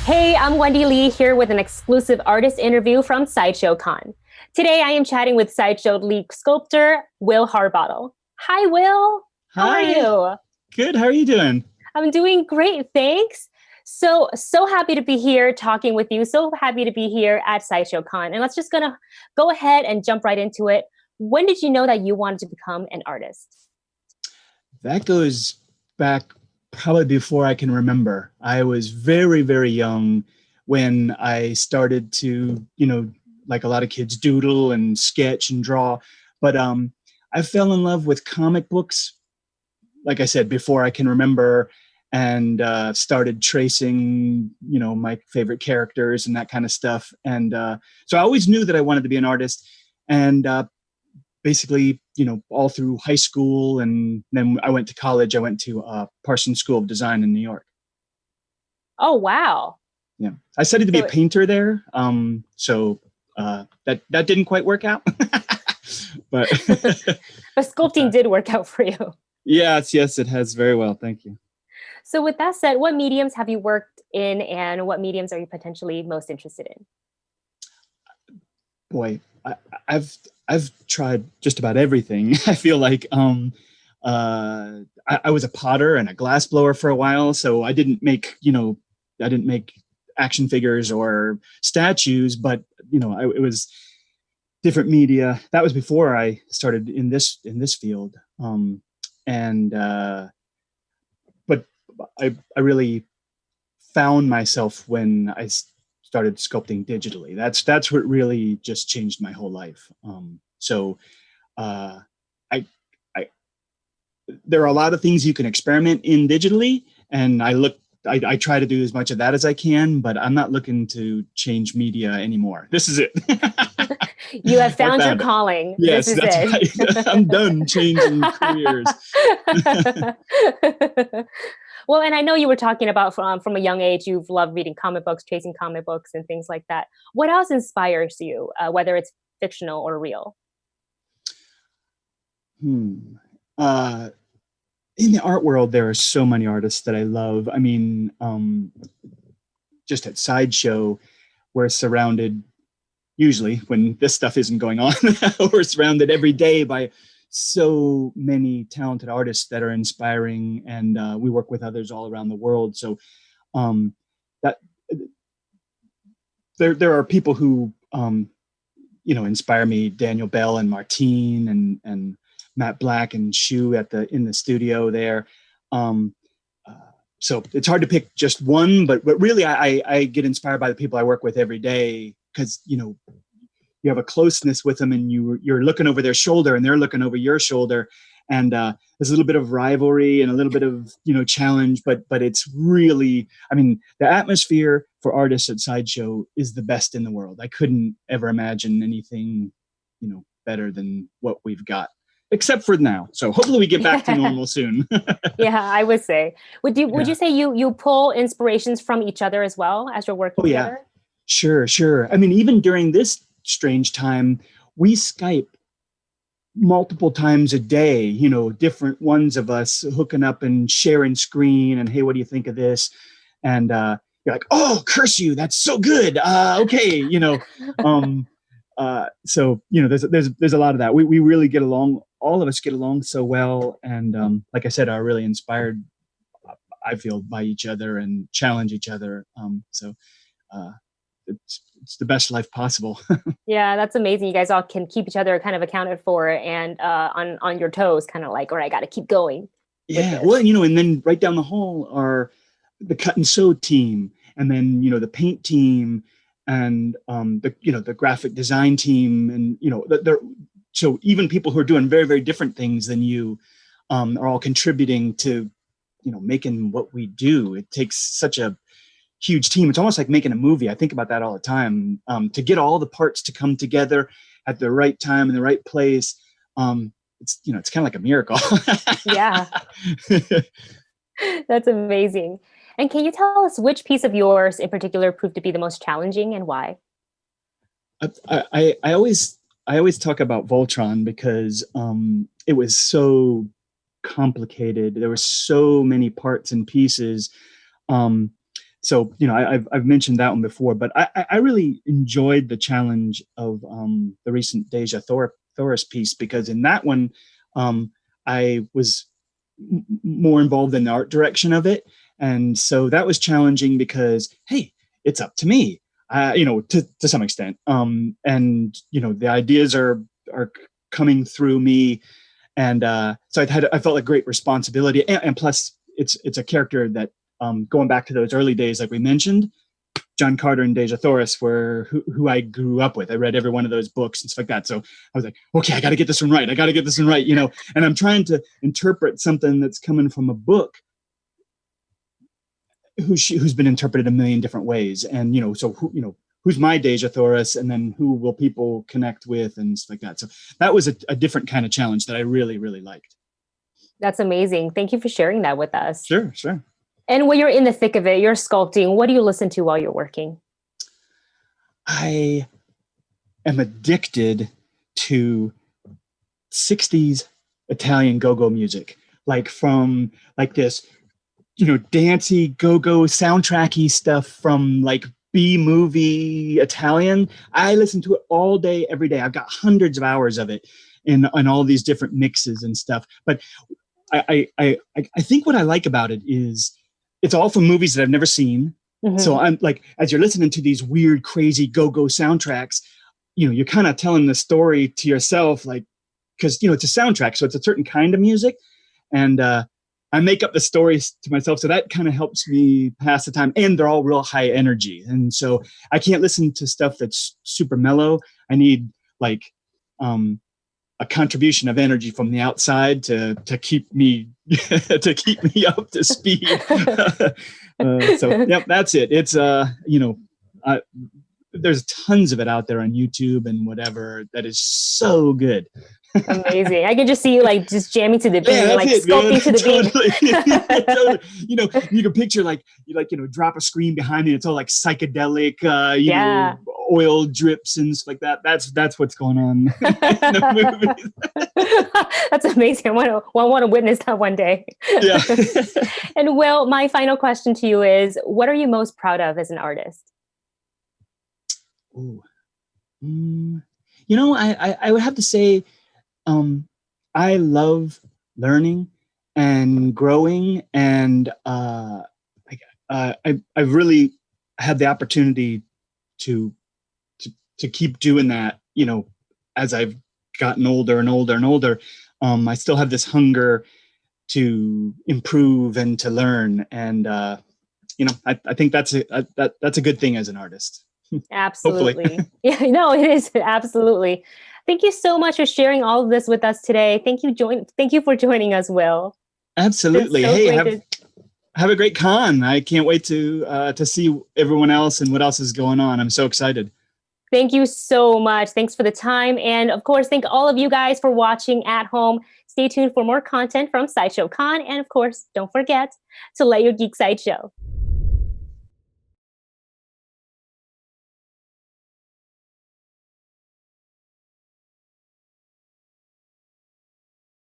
Hey, I'm Wendy Lee here with an exclusive artist interview from Sideshow Con. Today I am chatting with Sideshow Lead Sculptor, Will Harbottle. Hi, Will. How are Hi. you? Good. How are you doing? I'm doing great, thanks. So happy to be here talking with you. So happy to be here at Sideshow Con. And let's just gonna go ahead and jump right into it. When did you know that you wanted to become an artist? That goes back probably before I can remember. I was very, very young when I started to, like a lot of kids, doodle and sketch and draw. But I fell in love with comic books, like I said, before I can remember, and started tracing, my favorite characters and that kind of stuff. And so I always knew that I wanted to be an artist. And basically, all through high school, and then I went to college. I went to Parsons School of Design in New York. Oh, wow. Yeah, I studied to be a So, painter there. So that didn't quite work out, but but sculpting did work out for you. yes, it has very well. Thank you. So with that said, what mediums have you worked in and what mediums are you potentially most interested in? Boy, I've I've tried just about everything. I feel like I was a potter and a glass blower for a while, so I didn't make action figures or statues, but it was different media. That was before I started in this field, and but I really found myself when I started sculpting digitally. That's what really just changed my whole life. So uh, I, I there are a lot of things you can experiment in digitally, and I try to do as much of that as I can, but I'm not looking to change media ananymore. This is it. You have I found your found it. calling. Yes, This is that's it. right. I'm done changing careers. Well, and I know you were talking about from a young age, you've loved reading comic books, chasing comic books, and things like that. What else inspires you, whether it's fictional or real? Hmm. Uh, in the art world, there are so many artists that I love. I mean, just at Sideshow, we're surrounded, usually when this stuff isn't going on, we're surrounded every day by so many talented artists that are inspiring, and we work with others all around the world. So um, that there are people who inspire me: Daniel Bell and Martine and Matt Black and Shu in the studio there. Um, uh, so it's hard to pick just one, but really I get inspired by the people I work with every day, because you have a closeness with them, and you're looking over their shoulder and they're looking over your shoulder, and there's a little bit of rivalry and a little bit of challenge, but it's really, I mean, the atmosphere for artists at Sideshow is the best in the world. I couldn't ever imagine anything better than what we've got, except for now. So hopefully we get back to Yeah, normal soon. yeah, I would say. Would Yeah. you say you pull inspirations from each other as well as you're working Oh yeah. together? Sure. I mean, even during this strange time, we Skype multiple times a day, different ones of us hooking up and sharing screen, and hey, what do you think of this? And you're like, oh, curse you, that's so good. Okay, um, so there's a lot of that. We really get along. All of us get along so well, and like I said, are really inspired, I feel, by each other and challenge each other. So uh, it's the best life possible. Yeah, that's amazing. You guys all can keep each other kind of accounted for and on your toes, kind of like, all right, I got to keep going with Yeah, this. well, and then right down the hall are the cut and sew team, and then the paint team, and the graphic design team, and they're so even people who are doing very, very different things than you are all contributing to making what we do. It takes such a huge team. It's almost like making a movie. I think about that all the time. To get all the parts to come together at the right time in the right place. It's kind of like a miracle. Yeah, that's amazing. And can you tell us which piece of yours in particular proved to be the most challenging and why? I always talk about Voltron because it was so complicated. There were so many parts and pieces. Um, so, I've mentioned that one before, but I really enjoyed the challenge of the recent Deja Thoris piece, because in that one, I was more involved in the art direction of it. And so that was challenging because, hey, it's up to me, to some extent. And, the ideas are coming through me. And so I felt a great responsibility. And plus, it's a character that, going back to those early days, like we mentioned, John Carter and Deja Thoris were who I grew up with. I read every one of those books and stuff like that. So I was like, okay, I got to get this one right. And I'm trying to interpret something that's coming from a book who's been interpreted a million different ways. And, so who's my Deja Thoris, and then who will people connect with and stuff like that. So that was a different kind of challenge that I really, really liked. That's amazing. Thank you for sharing that with us. Sure. And when you're in the thick of it, you're sculpting, what do you listen to while you're working? I am addicted to 60s Italian go-go music, from this, dancey go-go soundtracky stuff from B-movie Italian. I listen to it all day, every day. I've got hundreds of hours of it in all these different mixes and stuff. But I think what I like about it is it's all from movies that I've never seen. Mm-hmm. So I'm as you're listening to these weird, crazy go-go soundtracks, you're kind of telling the story to yourself, because, it's a soundtrack. So it's a certain kind of music. And I make up the stories to myself. So that kind of helps me pass the time. And they're all real high energy. And so I can't listen to stuff that's super mellow. I need a contribution of energy from the outside to keep me up to speed. So yep, that's it. It's there's tons of it out there on YouTube and whatever that is so good. Amazing. I can just see you just jamming to the beat, sculpting to the beat. Totally. You can picture drop a screen behind me. It's all psychedelic, oil drips and stuff like that. That's what's going on in the movies. That's amazing. I want to witness that one day. Yeah. And Will, my final question to you is, what are you most proud of as an artist? Ooh. I would have to say, I love learning and growing, and I've really had the opportunity to keep doing that. As I've gotten older and older and older, I still have this hunger to improve and to learn, and I think that's a good thing as an artist. Absolutely. Yeah, no, it is. Absolutely. Thank you so much for sharing all of this with us today. Thank you for joining us, Will. Absolutely. So hey, have a great con. I can't wait to see everyone else and what else is going on. I'm so excited. Thank you so much. Thanks for the time. And of course, thank all of you guys for watching at home. Stay tuned for more content from Sideshow Con. And of course, don't forget to let your geek side show.